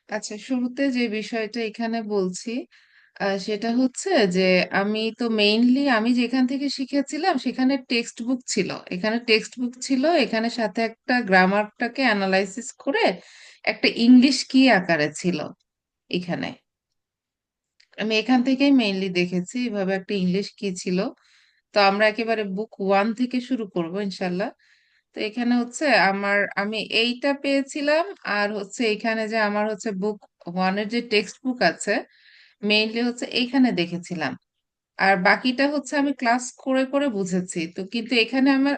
আচ্ছা, শুরুতে যে বিষয়টা এখানে বলছি সেটা হচ্ছে যে আমি যেখান থেকে শিখেছিলাম সেখানে টেক্সট বুক ছিল। এখানে টেক্সট বুক ছিল, এখানে সাথে একটা গ্রামারটাকে অ্যানালাইসিস করে একটা ইংলিশ কি আকারে ছিল এখানে। আমি এখান থেকেই মেইনলি দেখেছি এভাবে একটা ইংলিশ কি ছিল। তো আমরা একেবারে বুক ওয়ান থেকে শুরু করব ইনশাল্লাহ। তো এখানে হচ্ছে আমি এইটা পেয়েছিলাম। আর হচ্ছে এখানে যে আমার হচ্ছে বুক ওয়ানের যে টেক্সট বুক আছে, মেইনলি হচ্ছে এইখানে দেখেছিলাম। আর বাকিটা হচ্ছে আমি ক্লাস করে করে বুঝেছি। তো কিন্তু এখানে আমার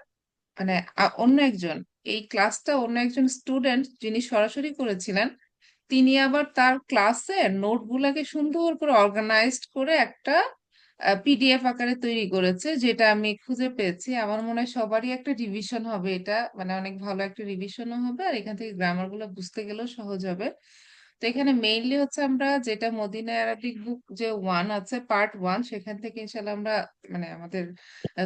মানে অন্য একজন, এই ক্লাসটা অন্য একজন স্টুডেন্ট যিনি সরাসরি করেছিলেন, তিনি আবার তার ক্লাসে নোটগুলাকে সুন্দর করে অর্গানাইজড করে একটা পিডিএফ আকারে তৈরি করেছে, যেটা আমি খুঁজে পেয়েছি। আমার মনে হয় সবারই একটা রিভিশন হবে এটা, মানে অনেক ভালো একটা রিভিশনও হবে, আর এখান থেকে গ্রামার গুলো বুঝতে গেলেও সহজ হবে। তো এখানে মেইনলি হচ্ছে আমরা যেটা মদিনা অ্যারাবিক বুক যে ওয়ান আছে, পার্ট ওয়ান, সেখান থেকে ইনশাল্লাহ আমরা মানে আমাদের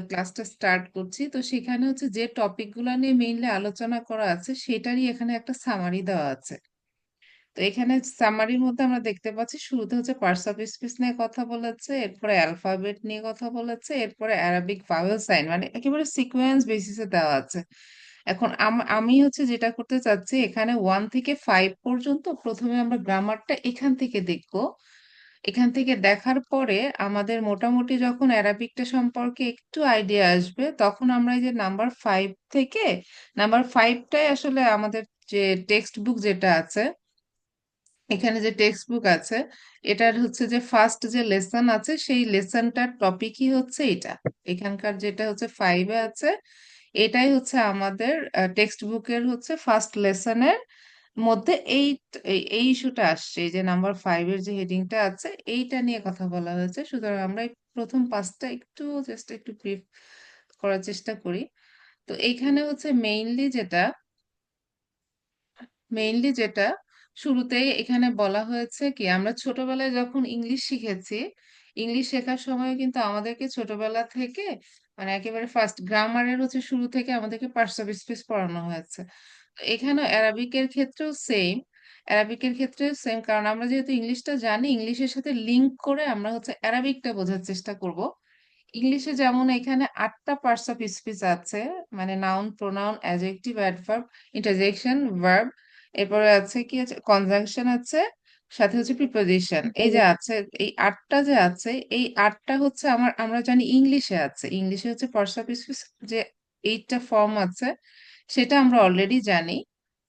ক্লাসটা স্টার্ট করছি। তো সেখানে হচ্ছে যে টপিক গুলা নিয়ে মেইনলি আলোচনা করা আছে সেটারই এখানে একটা সামারি দেওয়া আছে। তো এখানে সামারির মধ্যে আমরা দেখতে পাচ্ছি শুরুতে হচ্ছে পার্টস অফ স্পিচ নিয়ে কথা বলেছে, এরপরে অ্যালফাবেট নিয়ে কথা বলেছে, এরপরে অ্যারাবিক ভাওয়েল সাইন, মানে একেবারে সিকোয়েন্স বেসিসে দেওয়া আছে। এখন আমি হচ্ছে যেটা করতে চাচ্ছি, এখানে ওয়ান থেকে ফাইভ পর্যন্ত প্রথমে আমরা গ্রামারটা এখান থেকে দেখবো। এখান থেকে দেখার পরে আমাদের মোটামুটি যখন অ্যারাবিকটা সম্পর্কে একটু আইডিয়া আসবে, তখন আমরা এই যে নাম্বার ফাইভ থেকে, নাম্বার ফাইভটাই আসলে আমাদের যে টেক্সট বুক যেটা আছে, এখানে যে টেক্সট বুক আছে, এটার হচ্ছে যে ফার্স্ট যে লেসন আছে সেই লেসনটার টপিকই হচ্ছে এটা। এখানকার যেটা হচ্ছে ফাইভে আছে, এটাই হচ্ছে আমাদের টেক্সট বুকের হচ্ছে ফার্স্ট লেসনের মধ্যে এই ইস্যুটা আসছে। এই যে নাম্বার ফাইভের যে হেডিংটা আছে, এইটা নিয়ে কথা বলা হয়েছে। সুতরাং আমরা এই প্রথম পাঁচটা একটু জাস্ট একটু ব্রিফ করার চেষ্টা করি। তো এইখানে হচ্ছে মেইনলি যেটা শুরুতেই এখানে বলা হয়েছে কি, আমরা ছোটবেলায় যখন ইংলিশ শিখেছি, ইংলিশ শেখার সময় কিন্তু আমাদেরকে ছোটবেলা থেকে মানে একেবারে ফার্স্ট গ্রামারের হচ্ছে শুরু থেকে আমাদেরকে পার্টস অফ স্পিচ পড়ানো হয়েছে। তো এখানে অ্যারাবিকের ক্ষেত্রেও সেম, কারণ আমরা যেহেতু ইংলিশটা জানি, ইংলিশের সাথে লিংক করে আমরা হচ্ছে অ্যারাবিকটা বোঝার চেষ্টা করব। ইংলিশে যেমন এখানে আটটা পার্টস অফ স্পিচ আছে, মানে noun, pronoun, adjective, adverb, interjection, verb, এরপরে আছে কি আছে, কনজাংশন আছে, সাথে হচ্ছে প্রিপোজিশন। এই যে আছে, এই আটটা যে আছে, এই আটটা হচ্ছে আমরা জানি ইংলিশে আছে। ইংলিশে হচ্ছে পার্টস অফ স্পিচ যে এইটটা ফর্ম আছে, সেটা আমরা অলরেডি জানি।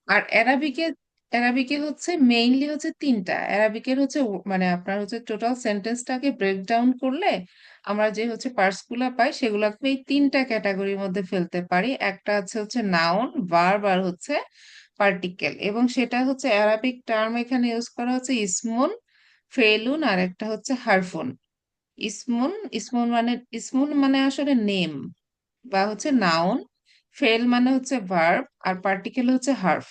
আর অ্যারাবিকে হচ্ছে মেইনলি হচ্ছে তিনটা। অ্যারাবিকের হচ্ছে মানে আপনার হচ্ছে টোটাল সেন্টেন্সটাকে ব্রেক ডাউন করলে আমরা যে হচ্ছে পার্টস গুলা পাই, সেগুলাকে এই তিনটা ক্যাটাগরির মধ্যে ফেলতে পারি। একটা হচ্ছে নাউন, ভার্ব, আর হচ্ছে পার্টিকেল। এবং সেটা হচ্ছে অ্যারাবিক টার্ম এখানে ইউজ করা হচ্ছে ইসমুন, ফেলুন, আর একটা হচ্ছে হারফুন। ইসমুন ইসমুন মানে আসলে নেম বা হচ্ছে নাউন, ফেল মানে হচ্ছে ভার্ব, আর পার্টিকেল হচ্ছে হার্ফ।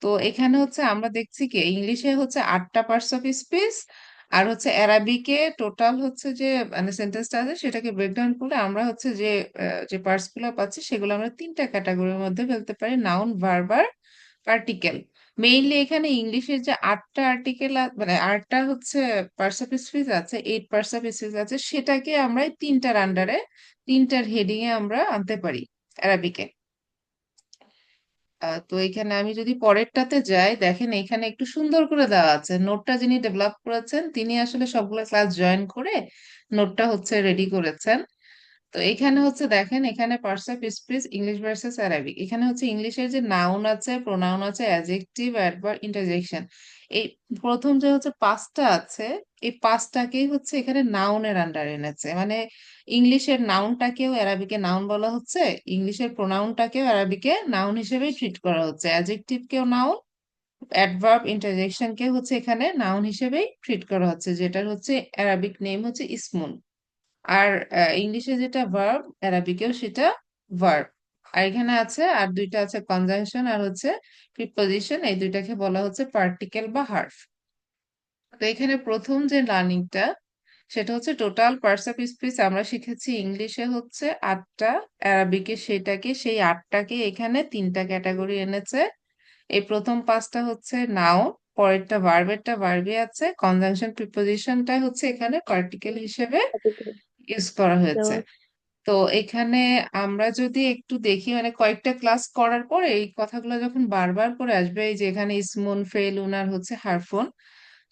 তো এখানে হচ্ছে আমরা দেখছি কি ইংলিশে হচ্ছে আটটা পার্টস অফ স্পিচ, আর হচ্ছে অ্যারাবিকে টোটাল হচ্ছে যে মানে সেন্টেন্সটা আছে সেটাকে ব্রেকডাউন করলে আমরা হচ্ছে যে পার্টস গুলো পাচ্ছি সেগুলো আমরা তিনটা ক্যাটাগরির মধ্যে ফেলতে পারি: নাউন, ভার্ব, আর পার্টিকেল। মেইনলি এখানে ইংলিশের যে আটটা আর্টিকেল মানে আটটা হচ্ছে পার্টস অফ স্পিচ আছে, এইট পার্টস অফ স্পিচ আছে, সেটাকে আমরা এই তিনটার আন্ডারে, তিনটার হেডিং এ আমরা আনতে পারি অ্যারাবিকে। তো এখানে আমি যদি পরেরটাতে যাই, দেখেন এখানে একটু সুন্দর করে দেওয়া আছে। নোটটা যিনি ডেভেলপ করেছেন তিনি আসলে সবগুলো ক্লাস জয়েন করে নোটটা হচ্ছে রেডি করেছেন। তো এখানে হচ্ছে দেখেন, এখানে parts of speech English versus Arabic. এখানে হচ্ছে ইংলিশের যে নাউন আছে, প্রোনাউন আছে, অ্যাডজেক্টিভ, অ্যাডভার্ব, ইন্টারজেকশন, এই প্রথম যে হচ্ছে পাঁচটা আছে, এই পাঁচটাকেই হচ্ছে এখানে নাউনের আন্ডার এনেছে। মানে ইংলিশের নাউনটাকেও অ্যারাবিকে নাউন বলা হচ্ছে, ইংলিশের প্রোনাউনটাকেও অ্যারাবিকে নাউন হিসেবেই ট্রিট করা হচ্ছে, অ্যাডজেক্টিভকেও নাউন, অ্যাডভার্ব, ইন্টারজেকশনকে হচ্ছে এখানে নাউন হিসেবেই ট্রিট করা হচ্ছে, যেটার হচ্ছে অ্যারাবিক নেম হচ্ছে ইসমুন। আর ইংলিশে যেটা ভার্ব, অ্যারাবিকেও সেটা ভার্ব। আর এখানে আছে আর দুইটা আছে, কনজাংশন আর হচ্ছে প্রিপোজিশন, এই দুইটাকে বলা হচ্ছে পার্টিকেল বা হার্ফ। তো এখানে প্রথম যে লার্নিংটা, সেটা হচ্ছে টোটাল পার্টস অফ স্পিচ আমরা শিখেছি ইংলিশে হচ্ছে আটটা, অ্যারাবিকে সেই আটটাকে এখানে তিনটা ক্যাটাগরি এনেছে। এই প্রথম পাঁচটা হচ্ছে নাউন, পরেরটা ভার্বেরটা ভার্বই আছে, কনজাংশন প্রিপোজিশনটা হচ্ছে এখানে পার্টিকেল হিসেবে ইউজ করা হয়েছে। তো এখানে আমরা যদি একটু দেখি, মানে কয়েকটা ক্লাস করার পরে এই কথাগুলো যখন বারবার করে আসবে, এই যে এখানে ইসমুন, ফেলুন আর হচ্ছে হারফুন,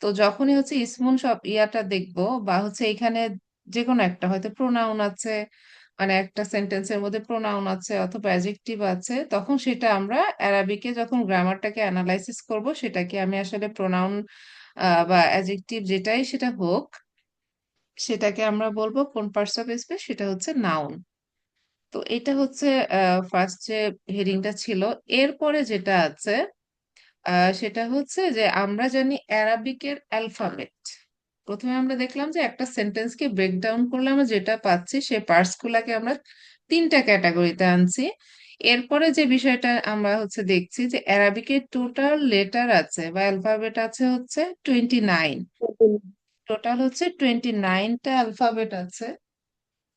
তো যখনই হচ্ছে ইসমুন সব ইয়াটা দেখবো, বা হচ্ছে এখানে যে কোনো একটা হয়তো প্রোনাউন আছে, মানে একটা সেন্টেন্সের মধ্যে প্রোনাউন আছে অথবা অ্যাডজেক্টিভ আছে, তখন সেটা আমরা অ্যারাবিকে যখন গ্রামারটাকে অ্যানালাইসিস করব, সেটাকে আমি আসলে প্রোনাউন বা অ্যাডজেক্টিভ যেটাই সেটা হোক, সেটাকে আমরা বলবো কোন পার্টস অফ স্পিচ, সেটা হচ্ছে নাউন। তো এটা হচ্ছে ফার্স্ট যে হেডিংটা ছিল। এরপরে যেটা আছে সেটা হচ্ছে যে আমরা জানি অ্যারাবিকের অ্যালফাবেট। প্রথমে আমরা দেখলাম যে একটা সেন্টেন্সকে ব্রেকডাউন করলে আমরা যেটা পাচ্ছি সেই পার্টস গুলাকে আমরা তিনটা ক্যাটাগরিতে আনছি। এরপরে যে বিষয়টা আমরা হচ্ছে দেখছি যে অ্যারাবিকের টোটাল লেটার আছে বা অ্যালফাবেট আছে হচ্ছে 29। টোটাল হচ্ছে 29টা অ্যালফাবেট আছে।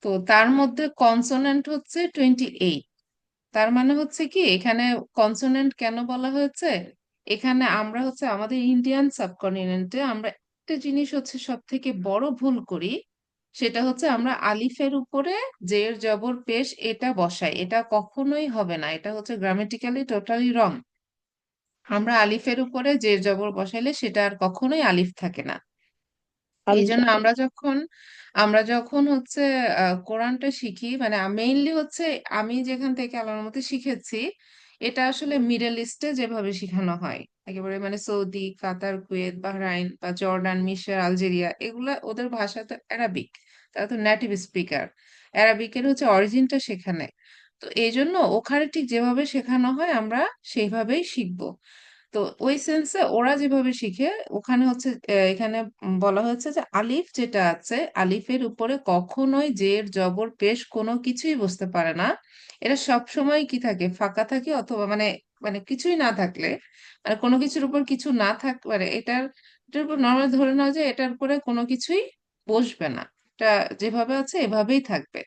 তো তার মধ্যে কনসোনেন্ট হচ্ছে 28। তার মানে হচ্ছে কি, এখানে কনসোনেন্ট কেন বলা হয়েছে, এখানে আমরা হচ্ছে আমাদের ইন্ডিয়ান সাবকন্টিনেন্টে আমরা একটা জিনিস হচ্ছে সব থেকে বড় ভুল করি, সেটা হচ্ছে আমরা আলিফের উপরে জের জবর পেশ এটা বসাই। এটা কখনোই হবে না, এটা হচ্ছে গ্রামেটিক্যালি টোটালি রং। আমরা আলিফের উপরে জের জবর বসাইলে সেটা আর কখনোই আলিফ থাকে না। এই আলিফ জন্য থাকে। আমরা যখন হচ্ছে কোরআনটা শিখি, মানে মেইনলি হচ্ছে আমি যেখান থেকে আল্লাহর মতে শিখেছি, এটা আসলে মিডল ইস্টে যেভাবে শেখানো হয় একেবারে, মানে সৌদি, কাতার, কুয়েত, বাহরাইন বা জর্ডান, মিশর, আলজেরিয়া, এগুলা ওদের ভাষা তো অ্যারাবিক। তারা তো নেটিভ স্পিকার। অ্যারাবিকের হচ্ছে অরিজিনটা সেখানে। তো এই জন্য ওখানে ঠিক যেভাবে শেখানো হয় আমরা সেইভাবেই শিখবো। তো ওই সেন্সে ওরা যেভাবে শিখে, ওখানে হচ্ছে এখানে বলা হয়েছে যে আলিফ যেটা আছে, আলিফের উপরে কখনোই জের জবর পেশ কোনো কিছুই বসতে পারে না। এটা সব সময় কি থাকে, ফাঁকা থাকে, অথবা মানে মানে কিছুই না থাকলে, মানে কোনো কিছুর উপর কিছু না থাক, মানে এটার উপর নর্মাল ধরে নাও যে এটার উপরে কোনো কিছুই বসবে না। এটা যেভাবে আছে এভাবেই থাকবে।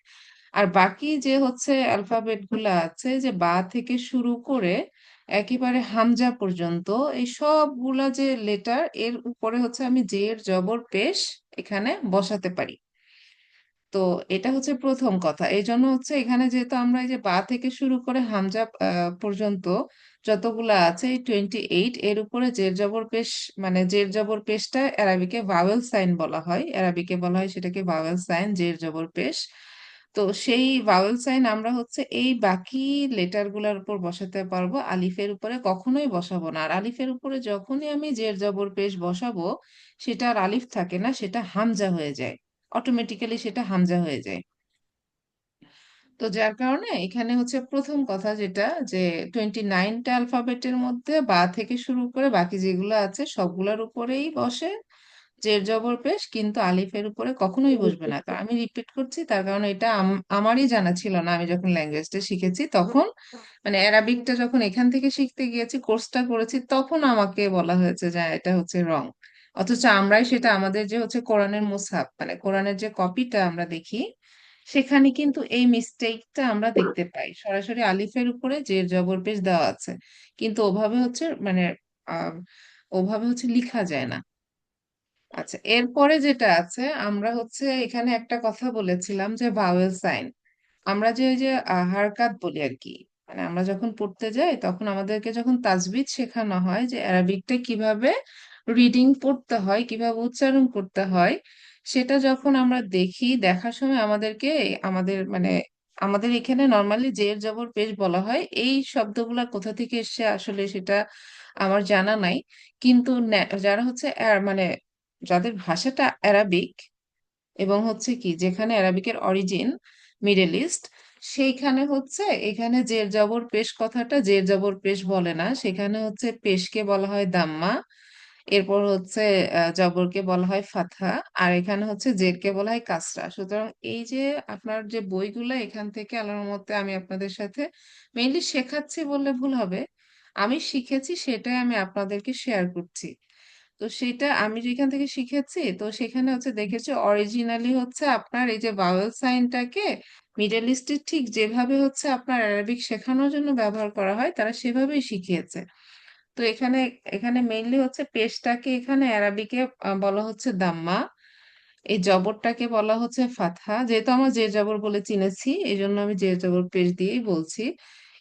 আর বাকি যে হচ্ছে অ্যালফাবেট গুলা আছে, যে বা থেকে শুরু করে একেবারে হামজা পর্যন্ত, এই সবগুলা যে লেটার, এর উপরে হচ্ছে আমি জের জবর পেশ এখানে বসাতে পারি। তো এটা হচ্ছে প্রথম কথা। এই জন্য হচ্ছে এখানে যেহেতু আমরা এই যে বা থেকে শুরু করে হামজা পর্যন্ত যতগুলা আছে, এই 28, এর উপরে জের জবর পেশ, মানে জের জবর পেশটা অ্যারাবিকে ভাওয়েল সাইন বলা হয়, অ্যারাবিকে বলা হয় সেটাকে ভাওয়েল সাইন, জের জবর পেশ। তো সেই ভাওয়েল সাইন আমরা হচ্ছে এই বাকি লেটার গুলার উপর বসাতে পারবো, আলিফের উপরে কখনোই বসাবো না। আর আলিফের উপরে যখনই আমি জের জবর পেশ বসাবো, সেটা আর আলিফ থাকে না, সেটা হামজা হয়ে যায়। অটোমেটিক্যালি সেটা হামজা হয়ে যায়। তো যার কারণে এখানে হচ্ছে প্রথম কথা যেটা, যে 29টা অ্যালফাবেটের মধ্যে বা থেকে শুরু করে বাকি যেগুলো আছে সবগুলোর উপরেই বসে জের জবর পেশ, কিন্তু আলিফের উপরে কখনোই বসবে না। তো আমি রিপিট করছি তার কারণ এটা আমারই জানা ছিল না। আমি যখন ল্যাঙ্গুয়েজটা শিখেছি তখন, মানে অ্যারাবিকটা যখন এখান থেকে শিখতে গিয়েছি, কোর্সটা করেছি, তখন আমাকে বলা হয়েছে যে এটা হচ্ছে রং। অথচ আমরাই সেটা আমাদের যে হচ্ছে কোরআনের মুসহাফ, মানে কোরআনের যে কপিটা আমরা দেখি, সেখানে কিন্তু এই মিস্টেকটা আমরা দেখতে পাই, সরাসরি আলিফের উপরে জের জবর পেশ দেওয়া আছে, কিন্তু ওভাবে হচ্ছে মানে আহ ওভাবে হচ্ছে লিখা যায় না। আচ্ছা, এরপরে যেটা আছে, আমরা হচ্ছে এখানে একটা কথা বলেছিলাম যে ভাওয়েল সাইন। আমরা যে ওই যে হারকাত বলি আর কি, মানে আমরা যখন পড়তে যাই তখন আমাদেরকে যখন তাজবিদ শেখানো হয় যে অ্যারাবিকটা কিভাবে রিডিং পড়তে হয়, কিভাবে উচ্চারণ করতে হয়, সেটা যখন আমরা দেখি, দেখার সময় আমাদেরকে আমাদের মানে আমাদের এখানে নর্মালি জের জবর পেশ বলা হয়, এই শব্দগুলা কোথা থেকে এসছে আসলে সেটা আমার জানা নাই। কিন্তু যারা হচ্ছে মানে যাদের ভাষাটা অ্যারাবিক, এবং হচ্ছে কি যেখানে অ্যারাবিকের অরিজিন মিডল ইস্ট, সেইখানে হচ্ছে এখানে জের জবর পেশ কথাটা জের জবর পেশ বলে না, সেখানে হচ্ছে পেশকে বলা হয় দাম্মা। এরপর হচ্ছে জবরকে বলা হয় ফাতহা। আর এখানে হচ্ছে জেরকে বলা হয় কাসরা। সুতরাং এই যে আপনার যে বইগুলো, এখান থেকে আল্লাহর মতে আমি আপনাদের সাথে মেইনলি শেখাচ্ছি বললে ভুল হবে, আমি শিখেছি সেটাই আমি আপনাদেরকে শেয়ার করছি। তো সেটা আমি যেখান থেকে শিখেছি, তো সেখানে হচ্ছে দেখেছি অরিজিনালি হচ্ছে আপনার এই যে ভাওয়েল সাইনটাকে মিডল ইস্টে ঠিক যেভাবে হচ্ছে আপনার আরবিক শেখানোর জন্য ব্যবহার করা হয়, তারা সেভাবেই শিখিয়েছে। তো এখানে এখানে মেইনলি হচ্ছে পেশটাকে এখানে অ্যারাবিকে বলা হচ্ছে দাম্মা। এই জবরটাকে বলা হচ্ছে ফাতহা, যেহেতু আমরা জের জবর বলে চিনেছি এই জন্য আমি জের জবর পেশ দিয়েই বলছি।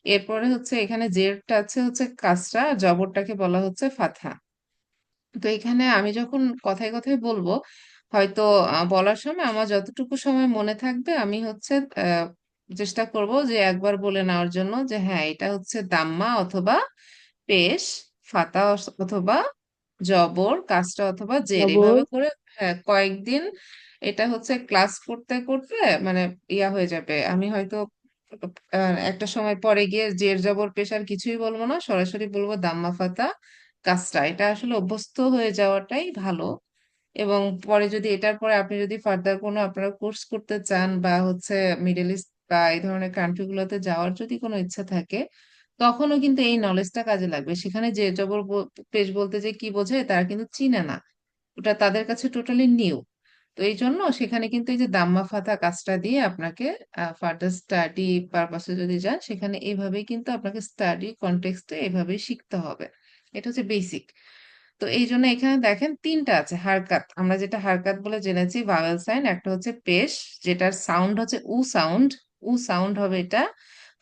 এরপরে হচ্ছে এখানে জেরটা আছে হচ্ছে কাসরা, আর জবরটাকে বলা হচ্ছে ফাতহা। তো এখানে আমি যখন কথায় কথায় বলবো, হয়তো বলার সময় আমার যতটুকু সময় মনে থাকবে আমি হচ্ছে আহ, চেষ্টা করব যে একবার বলে নেওয়ার জন্য যে হ্যাঁ এটা হচ্ছে দাম্মা অথবা পেশ, ফাতা অথবা জবর, কাসরা অথবা জের, জবর। এভাবে করে হ্যাঁ কয়েকদিন এটা হচ্ছে ক্লাস করতে করতে মানে ইয়া হয়ে যাবে। আমি হয়তো একটা সময় পরে গিয়ে জের জবর পেশ আর কিছুই বলবো না, সরাসরি বলবো দাম্মা ফাতা কাজটা। এটা আসলে অভ্যস্ত হয়ে যাওয়াটাই ভালো। এবং পরে যদি এটার পরে আপনি যদি ফার্দার কোনো আপনারা কোর্স করতে চান বা হচ্ছে মিডল ইস্ট বা এই ধরনের কান্ট্রি গুলোতে যাওয়ার যদি কোনো ইচ্ছা থাকে, তখনও কিন্তু এই নলেজটা কাজে লাগবে। সেখানে যে জবর পেশ বলতে যে কি বোঝায় তারা কিন্তু চিনে না, ওটা তাদের কাছে টোটালি নিউ। তো এই জন্য সেখানে কিন্তু এই যে দাম্মা ফাতা কাজটা দিয়ে আপনাকে ফার্দার স্টাডি পারপাসে যদি যান সেখানে এইভাবেই কিন্তু আপনাকে স্টাডি কনটেক্সটে এইভাবেই শিখতে হবে। এটা হচ্ছে বেসিক। তো এই জন্য এখানে দেখেন তিনটা আছে হারকাত, আমরা যেটা হারকাত বলে জেনেছি ভাওয়েল সাইন, একটা হচ্ছে পেশ যেটার সাউন্ড হচ্ছে উ সাউন্ড, উ সাউন্ড হবে এটা।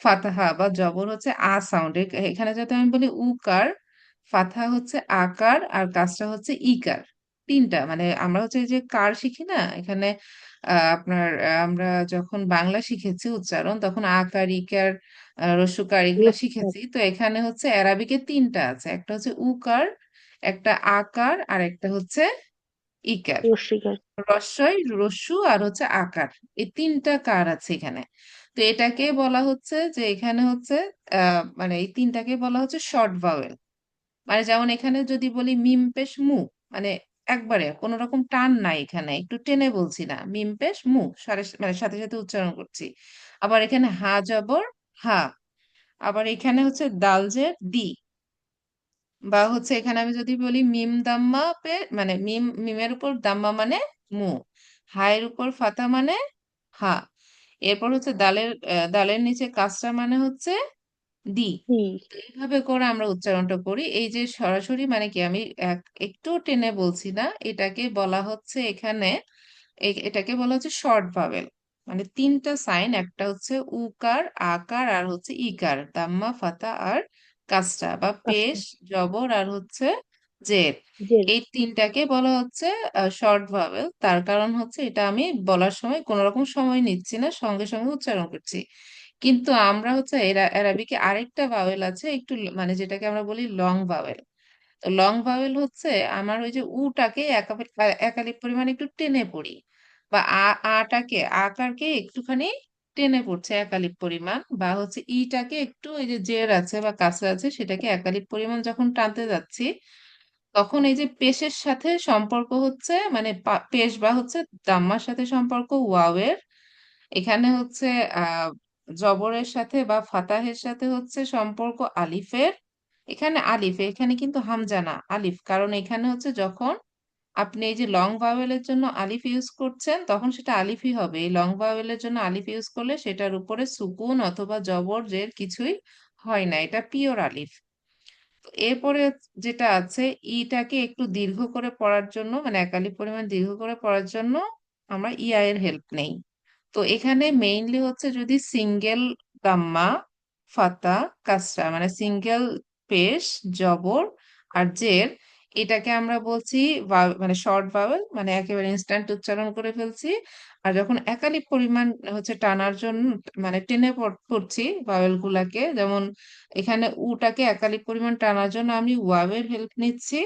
ফাতাহা বা জবর হচ্ছে আ সাউন্ড। এখানে যদি আমি বলি উকার, ফাতহা হচ্ছে আকার, আর কাসরা হচ্ছে ইকার। তিনটা মানে আমরা হচ্ছে এই যে কার শিখি না এখানে, আপনার আমরা যখন বাংলা শিখেছি উচ্চারণ তখন আকার ইকার রস্যকার এগুলো রস্বই। শিখেছি। তো এখানে হচ্ছে অ্যারাবিকে তিনটা আছে, একটা হচ্ছে উকার, একটা আকার, আর একটা হচ্ছে ইকার। রস্বইকার। রস্বই রস্যু আর হচ্ছে আকার, এই তিনটা কার আছে এখানে। তো এটাকে বলা হচ্ছে যে এখানে হচ্ছে মানে এই তিনটাকে বলা হচ্ছে শর্ট ভাওয়েল। মানে যেমন এখানে যদি বলি মিম পেশ মু, মানে একবারে কোনো রকম টান নাই, এখানে একটু টেনে বলছি না, মিম পেশ মু মানে সাথে সাথে উচ্চারণ করছি। আবার এখানে হা জবর হা, আবার এখানে হচ্ছে দাল জের দি, বা হচ্ছে এখানে আমি যদি বলি মিম দাম্মা পে মানে মিমের উপর দাম্মা মানে মু, হায়ের উপর ফাতা মানে হা, এরপর হচ্ছে দালের নিচে কাসরা মানে হচ্ছে দি। জি। তো এইভাবে করে আমরা উচ্চারণটা করি। এই যে সরাসরি মানে কি আমি একটু টেনে বলছি না, এটাকে বলা হচ্ছে এখানে এটাকে বলা হচ্ছে শর্ট ভাওয়েল। মানে তিনটা সাইন, একটা হচ্ছে উকার, আকার, আর হচ্ছে ইকার, দাম্মা ফাতা আর কাসরা, বা পেশ, আচ্ছা। জবর, আর হচ্ছে জের। জের। এই তিনটাকে বলা হচ্ছে শর্ট ভাওয়েল। তার কারণ হচ্ছে এটা আমি বলার সময় কোনো রকম সময় নিচ্ছি না, সঙ্গে সঙ্গে উচ্চারণ করছি। কিন্তু আমরা হচ্ছে অ্যারাবিকে আরেকটা ভাওয়েল আছে একটু মানে যেটাকে আমরা বলি লং ভাওয়েল। তো লং ভাওয়েল হচ্ছে আমার ওই যে উটাকে একালিপ পরিমাণ একটু টেনে পড়ি, বা আটাকে আকারকে একটুখানি টেনে পড়ছে একালিপ পরিমাণ, বা হচ্ছে ইটাকে একটু এই যে জের আছে বা কাছে আছে সেটাকে একালিপ পরিমাণ যখন টানতে যাচ্ছি, তখন এই যে পেশের সাথে সম্পর্ক হচ্ছে মানে পেশ বা হচ্ছে দাম্মার সাথে সম্পর্ক ওয়াওয়ের। এখানে হচ্ছে আহ জবরের সাথে বা ফাতাহের সাথে হচ্ছে সম্পর্ক আলিফের। এখানে আলিফ, এখানে কিন্তু হামজা না, আলিফ, কারণ এখানে হচ্ছে যখন আপনি এই যে লং ভাওয়েলের জন্য আলিফ ইউজ করছেন তখন সেটা আলিফই হবে। এই লং ভাওয়েলের জন্য আলিফ ইউজ করলে সেটার উপরে সুকুন অথবা জবর জের কিছুই হয় না, এটা পিওর আলিফ। তো এরপরে যেটা আছে, ইটাকে একটু দীর্ঘ করে পড়ার জন্য মানে একালি পরিমাণ দীর্ঘ করে পড়ার জন্য আমরা ইয়া এর হেল্প নেই। তো এখানে মেইনলি হচ্ছে যদি সিঙ্গেল গাম্মা ফাতা কাসরা মানে সিঙ্গেল পেশ জবর আর জের, এটাকে আমরা বলছি মানে শর্ট ভাওয়েল, মানে একেবারে ইনস্ট্যান্ট উচ্চারণ করে ফেলছি। আর যখন একালি পরিমাণ হচ্ছে টানার জন্য মানে টেনে পড়ছি ভাওয়েল গুলাকে, যেমন এখানে উটাকে একালি পরিমাণ টানার জন্য আমি ওয়াবের হেল্প নিচ্ছি।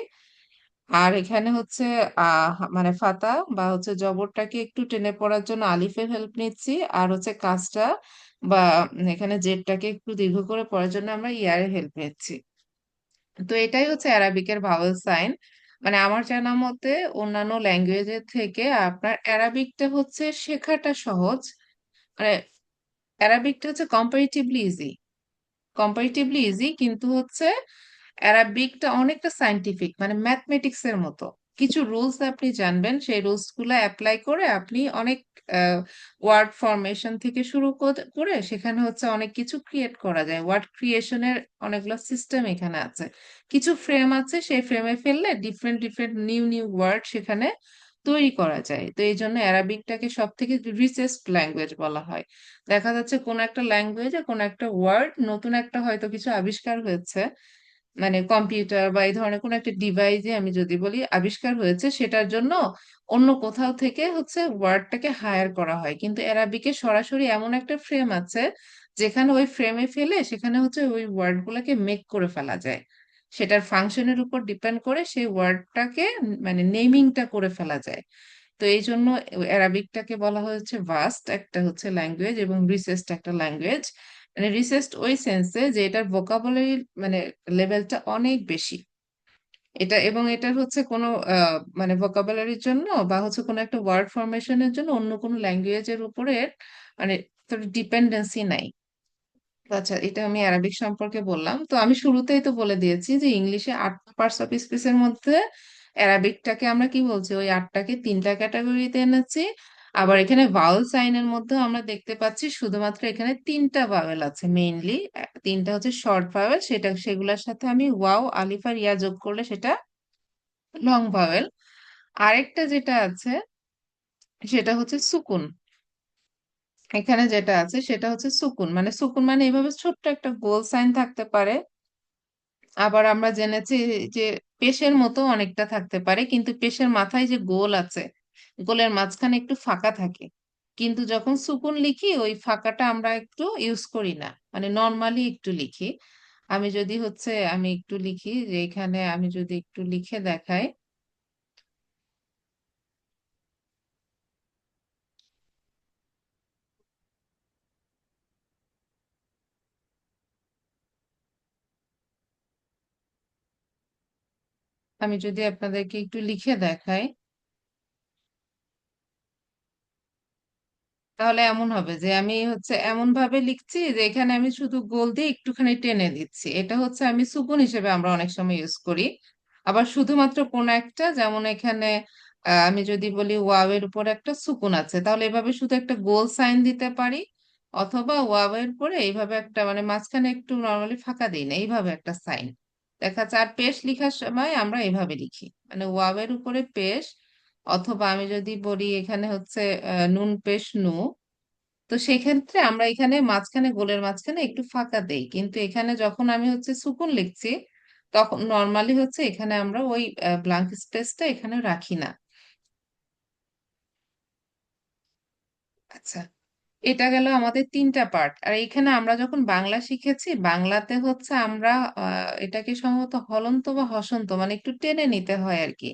আর এখানে হচ্ছে মানে ফাতা বা হচ্ছে জবরটাকে একটু টেনে পড়ার জন্য আলিফের হেল্প নিচ্ছি। আর হচ্ছে কাজটা বা এখানে জেডটাকে একটু দীর্ঘ করে পড়ার জন্য আমরা ইয়ারের হেল্প নিচ্ছি। তো এটাই হচ্ছে অ্যারাবিকের ভাওয়েল সাইন। মানে আমার জানা মতে অন্যান্য ল্যাঙ্গুয়েজের থেকে আপনার অ্যারাবিকটা হচ্ছে শেখাটা সহজ। মানে অ্যারাবিকটা হচ্ছে কম্পারেটিভলি ইজি, কিন্তু হচ্ছে অ্যারাবিকটা অনেকটা সায়েন্টিফিক মানে ম্যাথমেটিক্স এর মতো। কিছু রুলস আপনি জানবেন, সেই রুলস গুলো অ্যাপ্লাই করে আপনি অনেক ওয়ার্ড ফরমেশন থেকে শুরু করে সেখানে হচ্ছে অনেক কিছু ক্রিয়েট করা যায়। ওয়ার্ড ক্রিয়েশনের অনেকগুলো সিস্টেম এখানে আছে। কিছু ফ্রেম আছে, সেই ফ্রেমে ফেললে different different new new word সেখানে তৈরি করা যায়। তো এই জন্য অ্যারাবিকটাকে সব থেকে রিচেস্ট ল্যাঙ্গুয়েজ বলা হয়। দেখা যাচ্ছে কোন একটা ল্যাঙ্গুয়েজে কোন একটা ওয়ার্ড নতুন একটা হয়তো কিছু আবিষ্কার হয়েছে, মানে কম্পিউটার বা এই ধরনের কোন একটা ডিভাইসে আমি যদি বলি আবিষ্কার হয়েছে, সেটার জন্য অন্য কোথাও থেকে হচ্ছে ওয়ার্ডটাকে হায়ার করা হয়, কিন্তু অ্যারাবিকে সরাসরি এমন একটা ফ্রেম আছে যেখানে ওই ফ্রেমে ফেলে সেখানে হচ্ছে ওই ওয়ার্ড গুলাকে মেক করে ফেলা যায়। সেটার ফাংশনের উপর ডিপেন্ড করে সেই ওয়ার্ডটাকে মানে নেমিংটা করে ফেলা যায়। তো এই জন্য অ্যারাবিকটাকে বলা হয়েছে ভাস্ট একটা হচ্ছে ল্যাঙ্গুয়েজ এবং রিসেস্ট একটা ল্যাঙ্গুয়েজ। মানে রিসেস্ট ওই সেন্সে যে এটার ভোকাবুলারি মানে লেভেলটা অনেক বেশি। এটা এবং এটার হচ্ছে কোনো মানে ভোকাবুলারির জন্য বা হচ্ছে কোনো একটা ওয়ার্ড ফরমেশনের জন্য অন্য কোনো ল্যাঙ্গুয়েজের উপরে মানে ডিপেন্ডেন্সি নাই। তো আচ্ছা, এটা আমি অ্যারাবিক সম্পর্কে বললাম। তো আমি শুরুতেই তো বলে দিয়েছি যে ইংলিশে 8 পার্টস অফ স্পিচের মধ্যে অ্যারাবিকটাকে আমরা কি বলছি, ওই 8টাকে 3টা ক্যাটাগরিতে এনেছি। আবার এখানে ভাওয়েল সাইনের মধ্যে আমরা দেখতে পাচ্ছি শুধুমাত্র এখানে 3টা ভাওয়েল আছে মেইনলি। 3টা হচ্ছে শর্ট ভাওয়েল, সেগুলোর সাথে আমি ওয়াও আলিফ আর ইয়া যোগ করলে সেটা লং ভাওয়েল। আরেকটা যেটা আছে সেটা হচ্ছে সুকুন। এখানে যেটা আছে সেটা হচ্ছে সুকুন, মানে সুকুন মানে এভাবে ছোট্ট একটা গোল সাইন থাকতে পারে। আবার আমরা জেনেছি যে পেশের মতো অনেকটা থাকতে পারে, কিন্তু পেশের মাথায় যে গোল আছে, গোলের মাঝখানে একটু ফাঁকা থাকে। কিন্তু যখন সুকুন লিখি ওই ফাঁকাটা আমরা একটু ইউজ করি না, মানে নর্মালি একটু লিখি। আমি একটু লিখি যে এখানে আমি যদি একটু লিখে দেখাই, আমি যদি আপনাদেরকে একটু লিখে দেখাই, তাহলে এমন হবে যে আমি হচ্ছে এমন ভাবে লিখছি যে এখানে আমি শুধু গোল দিয়ে একটুখানি টেনে দিচ্ছি। এটা হচ্ছে আমি সুকুন হিসেবে আমরা অনেক সময় ইউজ করি। আবার শুধুমাত্র কোন একটা, যেমন এখানে আমি যদি বলি ওয়াও এর উপর একটা সুকুন আছে, তাহলে এভাবে শুধু একটা গোল সাইন দিতে পারি। অথবা ওয়াও এর পরে এইভাবে একটা মানে মাঝখানে একটু নর্মালি ফাঁকা দিই না, এইভাবে একটা সাইন দেখা যাচ্ছে। আর পেশ লিখার সময় আমরা এইভাবে লিখি, মানে ওয়াও এর উপরে পেশ। অথবা আমি যদি বলি এখানে হচ্ছে নুন পেশ নু, তো সেক্ষেত্রে আমরা এখানে মাঝখানে গোলের মাঝখানে একটু ফাঁকা দেই, কিন্তু এখানে যখন আমি হচ্ছে সুকুন লিখছি তখন নর্মালি হচ্ছে এখানে আমরা ওই ব্লাঙ্ক স্পেসটা এখানে রাখি না। আচ্ছা, এটা গেল আমাদের 3টা পার্ট। আর এখানে আমরা যখন বাংলা শিখেছি, বাংলাতে হচ্ছে আমরা এটাকে সম্ভবত হলন্ত বা হসন্ত মানে একটু টেনে নিতে হয় আর কি।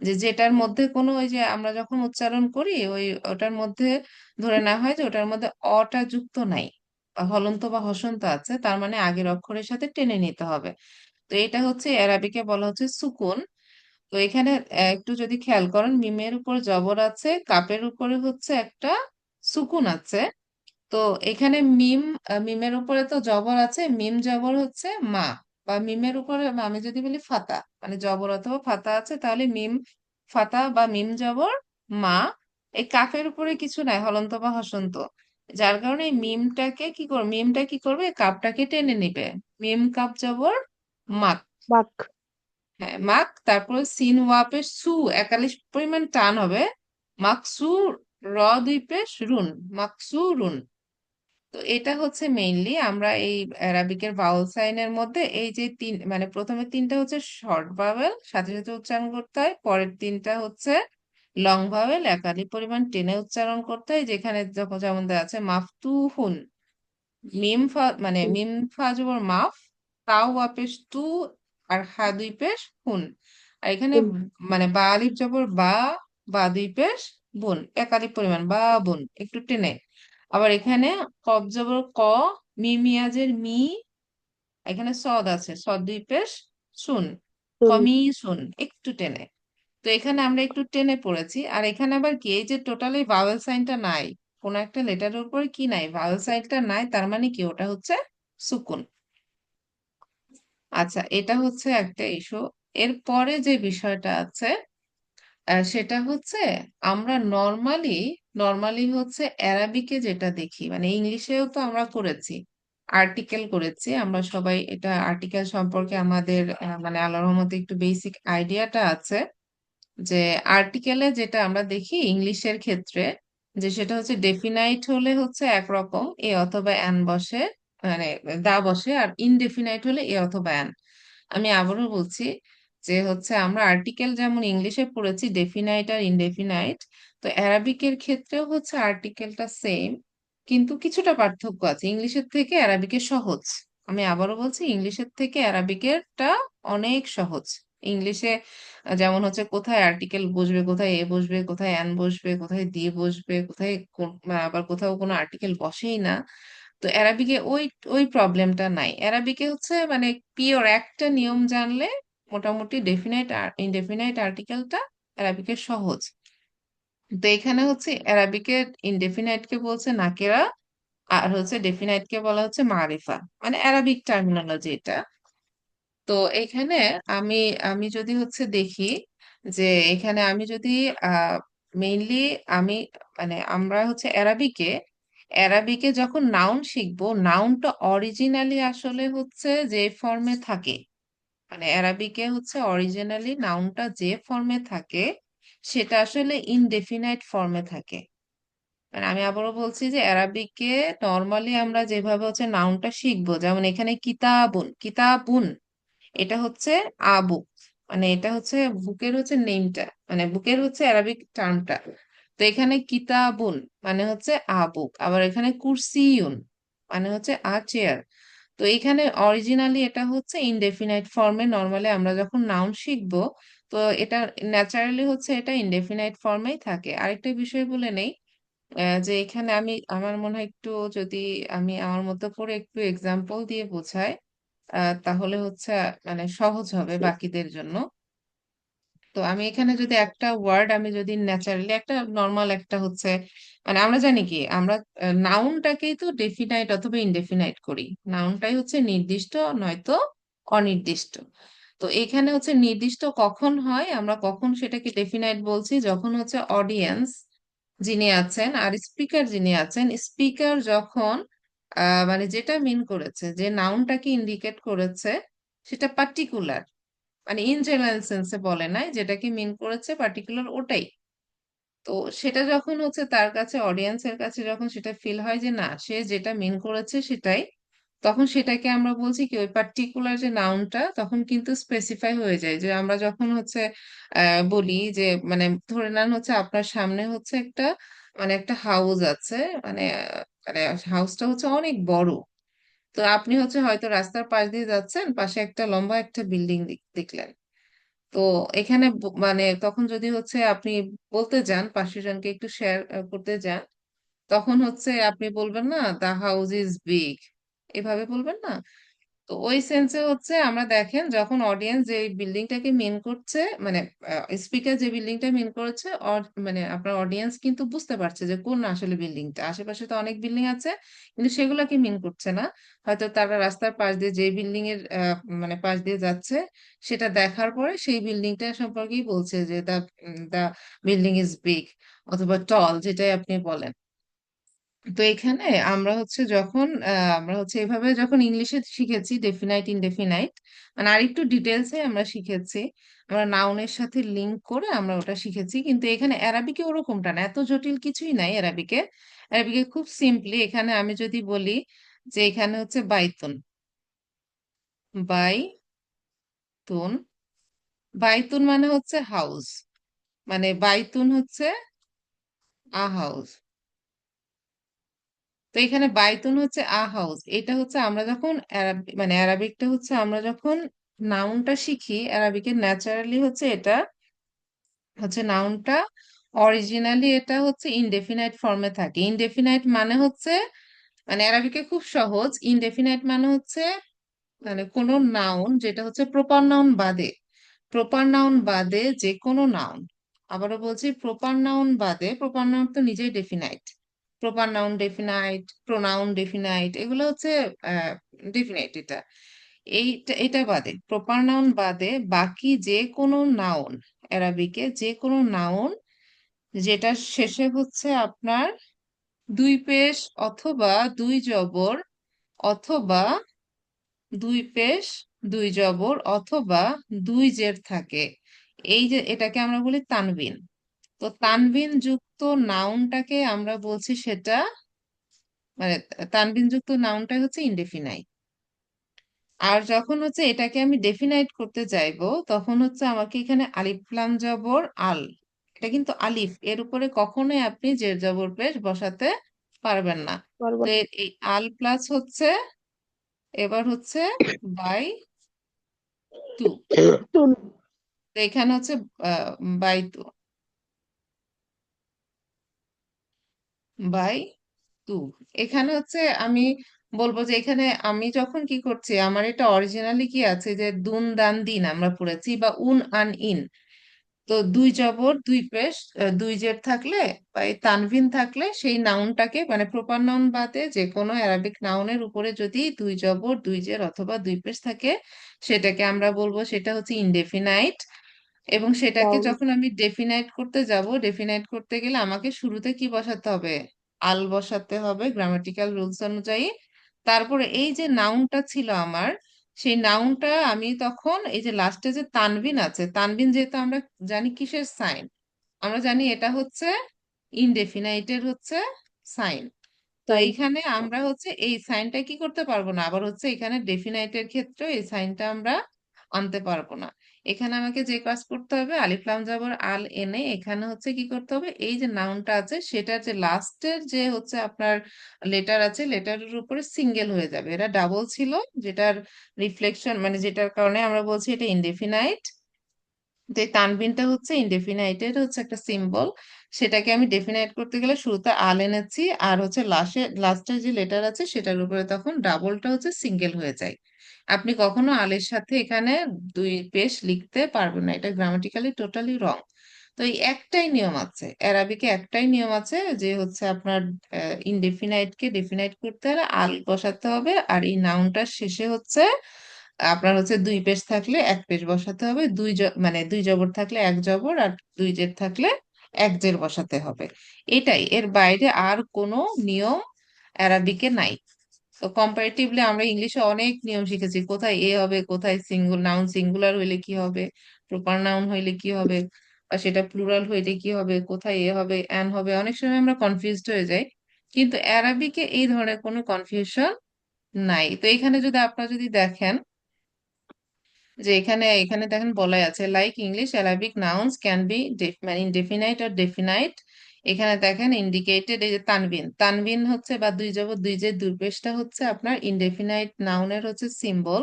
যে যেটার মধ্যে কোনো ওই যে আমরা যখন উচ্চারণ করি ওই ওটার মধ্যে ধরে নেওয়া হয় যে ওটার মধ্যে অটা যুক্ত নাই, বা হলন্ত বা হসন্ত আছে, তার মানে আগের অক্ষরের সাথে টেনে নিতে হবে। তো এটা হচ্ছে অ্যারাবিকে বলা হচ্ছে সুকুন। তো এখানে একটু যদি খেয়াল করেন, মিমের উপর জবর আছে, কাপের উপরে হচ্ছে একটা সুকুন আছে। তো এখানে মিমের উপরে তো জবর আছে, মিম জবর হচ্ছে মা, বা মিমের উপরে আমি যদি বলি ফাতা, মানে জবর অথবা ফাতা আছে, তাহলে মিম ফাতা বা মিম জবর মা। এই কাফের উপরে কিছু নাই, হলন্ত বা হসন্ত। যার কারণে এই মিমটা কি করবে, কাপটাকে টেনে নিবে। মিম কাপ জবর মাক। বাক। হ্যাঁ, মাক। তারপরে সিন ওয়াপে সু 41 পরিমাণ টান হবে। মাকসু র দুই পেশ রুন, মাকসু রুন। তো এটা হচ্ছে মেইনলি আমরা এই অ্যারাবিকের ভাওয়েল সাইনের মধ্যে এই যে মানে প্রথমে 3টা হচ্ছে শর্ট ভাওয়েল, সাথে সাথে উচ্চারণ করতে হয়। পরের 3টা হচ্ছে লং ভাওয়েল, একাধিক পরিমাণ টেনে উচ্চারণ করতে হয়। যেখানে যখন যেমন দেওয়া আছে মাফতুহুন, মানে মিম ফা জবর মাফ, তাও ওয়াপেশ তু, আর হা দুই পেশ হুন। আর এখানে হুম। মানে বা আলিফ জবর বা, বা দুই পেশ বুন, একাধিক পরিমাণ বা বুন একটু টেনে। আবার এখানে কফ জবর ক, মিমিয়াজের মি, এখানে সদ আছে, সদ দুই পেশ শুন, হুম। কমি শুন একটু টেনে। তো এখানে আমরা একটু টেনে পড়েছি। আর এখানে আবার কি, এই যে টোটালি ভাওয়েল সাইনটা নাই, কোন একটা লেটারের উপরে কি নাই, ভাওয়েল সাইনটা নাই, তার মানে কি ওটা হচ্ছে সুকুন। আচ্ছা, এটা হচ্ছে একটা ইস্যু। এরপরে যে বিষয়টা আছে সেটা হচ্ছে আমরা নর্মালি হচ্ছে অ্যারাবিকে যেটা দেখি, মানে ইংলিশেও তো আমরা করেছি, আর্টিকেল করেছি আমরা সবাই, এটা আর্টিকেল সম্পর্কে আমাদের মানে আল্লাহর রহমতে একটু বেসিক আইডিয়াটা আছে। যে আর্টিকেলে যেটা আমরা দেখি ইংলিশের ক্ষেত্রে, যে সেটা হচ্ছে ডেফিনাইট হলে হচ্ছে একরকম এ অথবা অ্যান বসে, মানে দা বসে, আর ইনডেফিনাইট হলে এ অথবা অ্যান। আমি আবারও বলছি যে হচ্ছে আমরা আর্টিকেল যেমন ইংলিশে পড়েছি ডেফিনাইট আর ইনডেফিনাইট, তো অ্যারাবিকের ক্ষেত্রেও হচ্ছে আর্টিকেলটা সেম, কিন্তু কিছুটা পার্থক্য আছে। ইংলিশের থেকে অ্যারাবিকের সহজ। আমি আবারও বলছি ইংলিশের থেকে অ্যারাবিকেরটা অনেক সহজ। ইংলিশে যেমন হচ্ছে কোথায় আর্টিকেল বসবে, কোথায় এ বসবে, কোথায় অ্যান বসবে, কোথায় দিয়ে বসবে, কোথায় আবার কোথাও কোনো আর্টিকেল বসেই না। তো অ্যারাবিকে ওই ওই প্রবলেমটা নাই। অ্যারাবিকে হচ্ছে মানে পিওর একটা নিয়ম জানলে মোটামুটি ডেফিনাইট আর ইনডেফিনাইট আর্টিকেলটা অ্যারাবিকে সহজ। তো এখানে হচ্ছে অ্যারাবিকে ইনডেফিনাইট কে বলছে নাকেরা, আর হচ্ছে ডেফিনাইট কে বলা হচ্ছে মারিফা, মানে অ্যারাবিক টার্মিনোলজি এটা। তো এখানে আমি আমি যদি হচ্ছে দেখি যে এখানে আমি যদি মেইনলি আমি মানে আমরা হচ্ছে অ্যারাবিকে যখন নাউন শিখবো, নাউনটা অরিজিনালি আসলে হচ্ছে যে ফর্মে থাকে, মানে অ্যারাবিকে হচ্ছে অরিজিনালি নাউনটা যে ফর্মে থাকে সেটা আসলে ইনডেফিনাইট ফর্মে থাকে। মানে আমি আবারও বলছি যে অ্যারাবিকে নর্মালি আমরা যেভাবে হচ্ছে নাউনটা শিখবো, যেমন এখানে কিতাবুন, কিতাবুন, এটা হচ্ছে আবু, মানে এটা হচ্ছে বুকের হচ্ছে নেমটা, মানে বুকের হচ্ছে অ্যারাবিক টার্মটা। তো এখানে কিতাবুন মানে হচ্ছে আবুক, আবার এখানে কুরসিউন মানে হচ্ছে আ চেয়ার। তো এখানে অরিজিনালি এটা হচ্ছে ইনডেফিনাইট ফর্মে, নর্মালি আমরা যখন নাউন শিখবো তো এটা ন্যাচারালি হচ্ছে এটা ইনডেফিনাইট ফর্মেই থাকে। আরেকটা বিষয় বলে নেই, যে এখানে আমি আমার মনে হয় একটু যদি আমি আমার মতো করে একটু এক্সাম্পল দিয়ে বোঝাই, তাহলে হচ্ছে মানে সহজ হবে বাকিদের জন্য। তো আমি এখানে যদি একটা ওয়ার্ড আমি যদি ন্যাচারালি একটা নর্মাল একটা হচ্ছে, মানে আমরা জানি কি আমরা নাউনটাকেই তো ডেফিনাইট অথবা ইনডেফিনাইট করি। নাউনটাই হচ্ছে নির্দিষ্ট নয়তো অনির্দিষ্ট। তো এখানে হচ্ছে নির্দিষ্ট কখন হয়, আমরা কখন সেটাকে ডেফিনাইট বলছি, যখন হচ্ছে অডিয়েন্স যিনি আছেন আর স্পিকার যিনি আছেন, স্পিকার যখন মানে যেটা মিন করেছে, যে নাউনটাকে ইন্ডিকেট করেছে সেটা পার্টিকুলার, মানে ইন জেনারেল সেন্সে বলে নাই, যেটাকে মিন করেছে পার্টিকুলার ওটাই। তো সেটা যখন হচ্ছে তার কাছে অডিয়েন্সের কাছে যখন সেটা ফিল হয় যে না সে যেটা মিন করেছে সেটাই, তখন সেটাকে আমরা বলছি কি ওই পার্টিকুলার যে নাউনটা তখন কিন্তু স্পেসিফাই হয়ে যায়। যে আমরা যখন হচ্ছে বলি যে মানে ধরে নেন হচ্ছে আপনার সামনে হচ্ছে একটা মানে একটা হাউস আছে, মানে মানে হাউসটা হচ্ছে অনেক বড়। তো আপনি হচ্ছে হয়তো রাস্তার পাশ দিয়ে যাচ্ছেন, পাশে একটা লম্বা একটা বিল্ডিং দেখলেন। তো এখানে মানে তখন যদি হচ্ছে আপনি বলতে যান পাশের জনকে একটু শেয়ার করতে যান, তখন হচ্ছে আপনি বলবেন না দা হাউস ইজ বিগ, এভাবে বলবেন না? তো ওই সেন্সে হচ্ছে আমরা দেখেন যখন অডিয়েন্স যে বিল্ডিংটাকে মিন করছে, মানে স্পিকার যে বিল্ডিংটা মিন করেছে, মানে আপনার অডিয়েন্স কিন্তু বুঝতে পারছে যে কোন আসলে বিল্ডিংটা, আশেপাশে তো অনেক বিল্ডিং আছে কিন্তু সেগুলোকে মিন করছে না। হয়তো তারা রাস্তার পাশ দিয়ে যে বিল্ডিং এর মানে পাশ দিয়ে যাচ্ছে সেটা দেখার পরে সেই বিল্ডিংটা সম্পর্কেই বলছে যে দা বিল্ডিং ইজ বিগ অথবা টল, যেটাই আপনি বলেন। তো এখানে আমরা হচ্ছে যখন আমরা হচ্ছে এভাবে যখন ইংলিশে শিখেছি ডেফিনাইট ইনডেফিনাইট, মানে আরেকটু ডিটেলসে আমরা শিখেছি, আমরা নাউনের সাথে লিংক করে আমরা ওটা শিখেছি। কিন্তু এখানে অ্যারাবিকে ওরকমটা না, এত জটিল কিছুই নাই অ্যারাবিকে। অ্যারাবিকে খুব সিম্পলি এখানে আমি যদি বলি যে এখানে হচ্ছে বাইতুন, বাইতুন, বাইতুন মানে হচ্ছে হাউস, মানে বাইতুন হচ্ছে আ হাউস। তো এখানে বাইতুন হচ্ছে আ হাউস, এটা হচ্ছে আমরা যখন মানে অ্যারাবিকটা হচ্ছে আমরা যখন নাউনটা শিখি অ্যারাবিকের, ন্যাচারালি হচ্ছে এটা হচ্ছে নাউনটা অরিজিনালি এটা হচ্ছে ইনডেফিনাইট ফর্মে থাকে। ইনডেফিনাইট মানে হচ্ছে মানে অ্যারাবিকে খুব সহজ, ইনডেফিনাইট মানে হচ্ছে মানে কোনো নাউন যেটা হচ্ছে প্রপার নাউন বাদে, প্রপার নাউন বাদে যে কোনো নাউন, আবারও বলছি প্রপার নাউন বাদে, প্রপার নাউন তো নিজেই definite, proper noun definite, pronoun definite, এগুলো হচ্ছে ডেফিনাইট। এটা এইটা এটা বাদে প্রপার নাউন বাদে বাকি যে কোনো নাউন অ্যারাবিকে যে কোনো নাউন যেটা শেষে হচ্ছে আপনার দুই পেশ অথবা দুই জবর অথবা দুই পেশ দুই জবর অথবা দুই জের থাকে, এই যে এটাকে আমরা বলি তানবিন। তো তানবিন যুক্ত নাউনটাকে আমরা বলছি সেটা মানে তানবিন যুক্ত নাউনটাই হচ্ছে ইনডেফিনাইট। আর যখন হচ্ছে এটাকে আমি ডেফিনাইট করতে চাইবো তখন হচ্ছে আমাকে এখানে আলিফ লাম জবর আল, এটা কিন্তু আলিফ, এর উপরে কখনোই আপনি জের জবর পেশ বসাতে পারবেন না। পারবো তো না। এই আল প্লাস হচ্ছে এবার হচ্ছে বাই টু। টুন। তো এখানে হচ্ছে বাই টু, বাই টু। এখানে হচ্ছে আমি বলবো যে এখানে আমি যখন কি করছি, আমার এটা অরিজিনালি কি আছে যে দুন দান দিন আমরা পড়েছি বা উন আন ইন। তো দুই জবর দুই পেশ দুই জের থাকলে বা এই তানভিন থাকলে সেই নাউনটাকে মানে প্রপার নাউন বাদে যে কোনো অ্যারাবিক নাউনের উপরে যদি দুই জবর দুই জের অথবা দুই পেশ থাকে সেটাকে আমরা বলবো সেটা হচ্ছে ইনডেফিনাইট। এবং সেটাকে নাউন। যখন আমি ডেফিনাইট করতে যাব, ডেফিনাইট করতে গেলে আমাকে শুরুতে কি বসাতে হবে, আল বসাতে হবে গ্রামাটিক্যাল রুলস অনুযায়ী। তারপরে এই যে নাউনটা ছিল আমার, সেই নাউনটা আমি তখন এই যে লাস্টে যে তানবিন আছে, তানবিন যেহেতু আমরা জানি কিসের সাইন, আমরা জানি এটা হচ্ছে ইনডেফিনাইটের হচ্ছে সাইন। তো সাইন। এইখানে আমরা হচ্ছে এই সাইনটা কি করতে পারবো না, আবার হচ্ছে এখানে ডেফিনাইটের ক্ষেত্রে এই সাইনটা আমরা আনতে পারবো না। এখানে আমাকে যে কাজ করতে হবে, আলিফ লাম জবর আল এনে এখানে হচ্ছে কি করতে হবে, এই যে নাউনটা আছে সেটার যে লাস্টের যে হচ্ছে আপনার লেটার আছে লেটারের উপরে সিঙ্গেল হয়ে যাবে, এটা ডাবল ছিল, যেটার রিফ্লেকশন মানে যেটার কারণে আমরা বলছি এটা ইনডেফিনাইট। যে তানবিনটা হচ্ছে ইনডেফিনাইটের হচ্ছে একটা সিম্বল, সেটাকে আমি ডেফিনাইট করতে গেলে শুরুতে আল এনেছি আর হচ্ছে লাস্টের যে লেটার আছে সেটার উপরে তখন ডাবলটা হচ্ছে সিঙ্গেল হয়ে যায়। আপনি কখনো আলের সাথে এখানে দুই পেশ লিখতে পারবেন না, এটা গ্রামাটিক্যালি টোটালি রং। তো এই একটাই নিয়ম আছে অ্যারাবিকে, একটাই নিয়ম আছে যে হচ্ছে আপনার ইনডেফিনাইট কে ডেফিনাইট করতে হলে আল বসাতে হবে, আর এই নাউনটার শেষে হচ্ছে আপনার হচ্ছে দুই পেশ থাকলে এক পেশ বসাতে হবে, মানে দুই জবর থাকলে এক জবর আর দুই জের থাকলে এক জের বসাতে হবে। এটাই, এর বাইরে আর কোনো নিয়ম অ্যারাবিকে নাই। তো কম্পারেটিভলি আমরা ইংলিশে অনেক নিয়ম শিখেছি, কোথায় এ হবে, কোথায় নাউন সিঙ্গুলার হইলে কি হবে, প্রপার নাউন হইলে কি হবে, বা সেটা প্লুরাল হইলে কি হবে, কোথায় এ হবে অ্যান হবে, অনেক সময় আমরা কনফিউজড হয়ে যাই। কিন্তু অ্যারাবিকে এই ধরনের কোনো কনফিউশন নাই। তো এখানে যদি আপনারা যদি দেখেন যে এখানে এখানে দেখেন বলাই আছে like English Arabic nouns can be মানে ইনডেফিনাইট আর ডেফিনাইট। এখানে দেখেন ইন্ডিকেটেড এই যে তানবিন, তানবিন হচ্ছে বা দুই জবর দুই যে দুই পেশটা হচ্ছে আপনার ইনডেফিনাইট নাউনের হচ্ছে সিম্বল।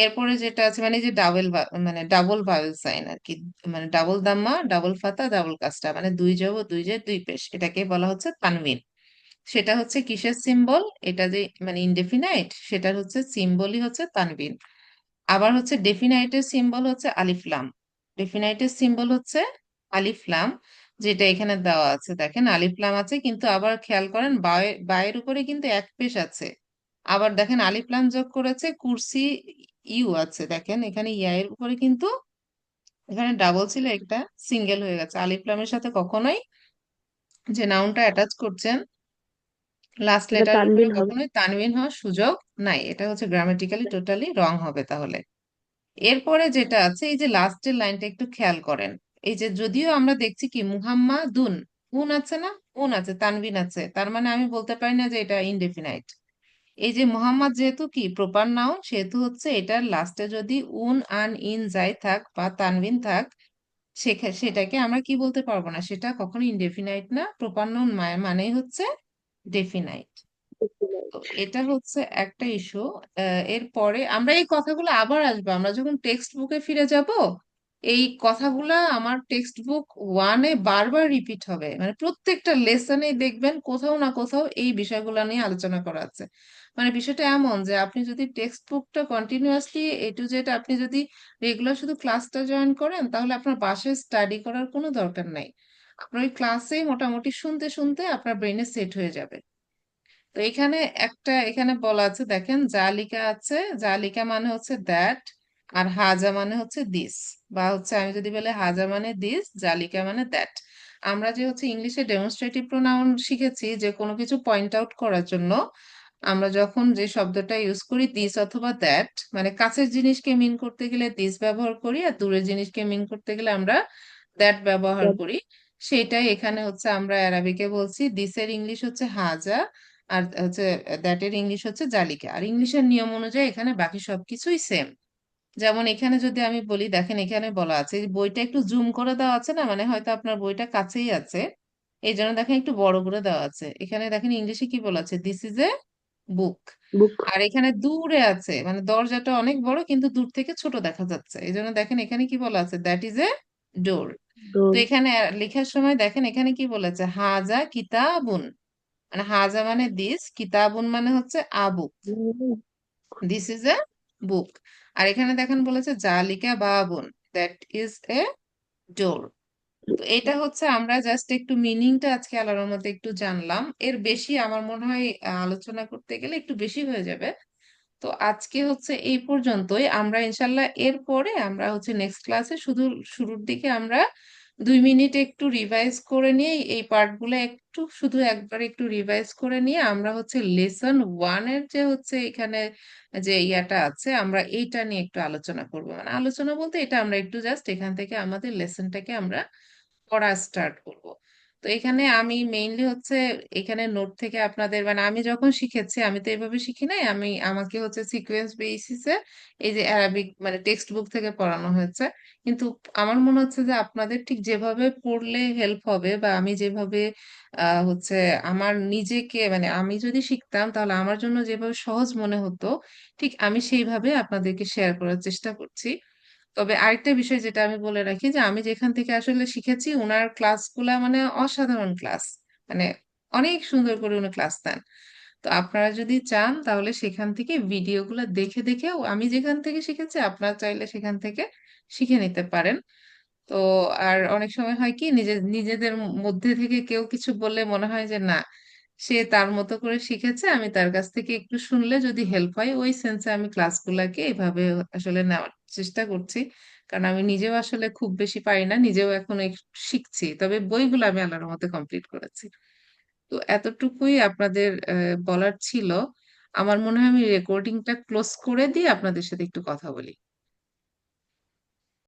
এরপরে যেটা আছে মানে যে মানে ডাবল ভাওয়েল সাইন আর কি, মানে ডাবল দাম্মা ডাবল ফাতা ডাবল কাস্টা, মানে দুই জবর দুই যে দুই পেশ, এটাকে বলা হচ্ছে তানবিন। সেটা হচ্ছে কিসের সিম্বল, এটা যে মানে ইনডেফিনাইট সেটার হচ্ছে সিম্বলই হচ্ছে তানবিন। আবার হচ্ছে ডেফিনাইটের সিম্বল হচ্ছে আলিফলাম, ডেফিনাইটের সিম্বল হচ্ছে আলিফলাম, যেটা এখানে দেওয়া আছে দেখেন আলিফলাম আছে, কিন্তু আবার খেয়াল করেন বায়ের উপরে কিন্তু এক পেশ আছে। আবার দেখেন আলিফলাম যোগ করেছে কুরসি ইউ আছে, দেখেন এখানে ইয়া এর উপরে কিন্তু এখানে ডাবল ছিল একটা সিঙ্গেল হয়ে গেছে। আলিফলামের সাথে কখনোই যে নাউনটা অ্যাটাচ করছেন লাস্ট এটা লেটারের উপরে তানবিন হবে। কখনোই তানবিন হওয়ার সুযোগ নাই, এটা হচ্ছে গ্রামাটিক্যালি টোটালি রং হবে তাহলে। এরপরে যেটা আছে এই যে লাস্টের লাইনটা একটু খেয়াল করেন, এই যে যদিও আমরা দেখছি কি মুহাম্মাদুন, উন আছে না, উন আছে তানবিন আছে, তার মানে আমি বলতে পারি না যে এটা ইনডেফিনাইট। এই যে মোহাম্মদ যেহেতু কি প্রপার নাউন সেহেতু হচ্ছে এটার লাস্টে যদি উন আন ইন যাই থাক বা তানবিন থাক সেটাকে আমরা কি বলতে পারবো না, সেটা কখনো ইনডেফিনাইট না, প্রপার নাউন মানেই হচ্ছে ডেফিনাইট। তো এটা হচ্ছে একটা ইস্যু। এরপরে আমরা এই কথাগুলো আবার আসবো, আমরা যখন টেক্সট বুকে ফিরে যাব এই কথাগুলা আমার টেক্সট বুক ওয়ানে বারবার রিপিট হবে, মানে প্রত্যেকটা লেসনে দেখবেন কোথাও না কোথাও এই বিষয়গুলো নিয়ে আলোচনা করা আছে। মানে বিষয়টা এমন যে আপনি যদি টেক্সট বুকটা কন্টিনিউয়াসলি এ টু জেড আপনি যদি রেগুলার শুধু ক্লাসটা জয়েন করেন তাহলে আপনার বাসায় স্টাডি করার কোনো দরকার নাই, আপনার ওই ক্লাসেই মোটামুটি শুনতে শুনতে আপনার ব্রেনে সেট হয়ে যাবে। তো এখানে একটা এখানে বলা আছে দেখেন জালিকা আছে, জালিকা মানে হচ্ছে দ্যাট, আর হাজা মানে হচ্ছে দিস, বা হচ্ছে আমি যদি বলি হাজা মানে দিস, জালিকা মানে দ্যাট। আমরা যে হচ্ছে ইংলিশে ডেমনস্ট্রেটিভ প্রোনাউন শিখেছি যে কোনো কিছু পয়েন্ট আউট করার জন্য আমরা যখন যে শব্দটা ইউজ করি দিস অথবা দ্যাট, মানে কাছের জিনিসকে মিন করতে গেলে দিস ব্যবহার করি, আর দূরের জিনিসকে মিন করতে গেলে আমরা দ্যাট ব্যবহার করি। সেটাই এখানে হচ্ছে আমরা অ্যারাবিকে বলছি দিসের ইংলিশ হচ্ছে হাজা, আর হচ্ছে দ্যাটের ইংলিশ হচ্ছে জালিকা। আর ইংলিশের নিয়ম অনুযায়ী এখানে বাকি সবকিছুই সেম। যেমন এখানে যদি আমি বলি, দেখেন এখানে বলা আছে যে বইটা একটু জুম করে দেওয়া আছে না, মানে হয়তো আপনার বইটা কাছেই আছে, এই জন্য দেখেন একটু বড় করে দেওয়া আছে। এখানে দেখেন ইংলিশে কি বলা আছে, দিস ইজ এ বুক। বুক। আর এখানে দূরে আছে, মানে দরজাটা অনেক বড় কিন্তু দূর থেকে ছোট দেখা যাচ্ছে, এই জন্য দেখেন এখানে কি বলা আছে, দ্যাট ইজ এ ডোর। তো ডোর। এখানে লেখার সময় দেখেন এখানে কি বলেছে, হাজা কিতাবুন, মানে হাজা মানে দিস, কিতাবুন মানে হচ্ছে আবু, দিস ইজ এ বুক। আর এখানে দেখেন বলেছে জালিকা বাবুন, দ্যাট ইজ এ ডোর। তো এটা হচ্ছে আমরা জাস্ট একটু মিনিংটা আজকে আল্লাহর মধ্যে একটু জানলাম, এর বেশি আমার মনে হয় আলোচনা করতে গেলে একটু বেশি হয়ে যাবে। তো আজকে হচ্ছে এই পর্যন্তই, আমরা ইনশাল্লাহ এরপরে আমরা হচ্ছে নেক্সট ক্লাসে শুধু শুরুর দিকে আমরা 2 মিনিট একটু রিভাইজ করে নিয়ে এই পার্টগুলো একটু শুধু একবার একটু রিভাইজ করে নিয়ে আমরা হচ্ছে লেসন 1 এর যে হচ্ছে এখানে যে ইয়াটা আছে আমরা এইটা নিয়ে একটু আলোচনা করব, মানে আলোচনা বলতে এটা আমরা একটু জাস্ট এখান থেকে আমাদের লেসনটাকে আমরা পড়া স্টার্ট করব। তো এখানে আমি মেইনলি হচ্ছে এখানে নোট থেকে আপনাদের, মানে আমি যখন শিখেছি আমি তো এভাবে শিখি নাই, আমি আমাকে হচ্ছে সিকোয়েন্স বেসিসে এই যে অ্যারাবিক মানে টেক্সট বুক থেকে পড়ানো হয়েছে। কিন্তু আমার মনে হচ্ছে যে আপনাদের ঠিক যেভাবে পড়লে হেল্প হবে, বা আমি যেভাবে হচ্ছে আমার নিজেকে, মানে আমি যদি শিখতাম তাহলে আমার জন্য যেভাবে সহজ মনে হতো, ঠিক আমি সেইভাবে আপনাদেরকে শেয়ার করার চেষ্টা করছি। তবে আরেকটা বিষয় যেটা আমি বলে রাখি, যে আমি যেখান থেকে আসলে শিখেছি ওনার ক্লাসগুলা মানে অসাধারণ ক্লাস, মানে অনেক সুন্দর করে উনি ক্লাস দেন। তো আপনারা যদি চান তাহলে সেখান থেকে ভিডিওগুলো দেখে দেখেও আমি যেখান থেকে শিখেছি আপনারা চাইলে সেখান থেকে শিখে নিতে পারেন। তো আর অনেক সময় হয় কি, নিজেদের মধ্যে থেকে কেউ কিছু বললে মনে হয় যে না, সে তার মতো করে শিখেছে, আমি তার কাছ থেকে একটু শুনলে যদি হেল্প হয়, ওই সেন্সে আমি ক্লাসগুলোকে এভাবে আসলে নেওয়ার চেষ্টা করছি। কারণ আমি নিজেও আসলে খুব বেশি পারি না, নিজেও এখন শিখছি, তবে বইগুলো আমি আল্লাহর মতো কমপ্লিট করেছি। তো এতটুকুই আপনাদের বলার ছিল। আমার মনে হয় আমি রেকর্ডিংটা ক্লোজ করে দিয়ে আপনাদের সাথে একটু কথা বলি।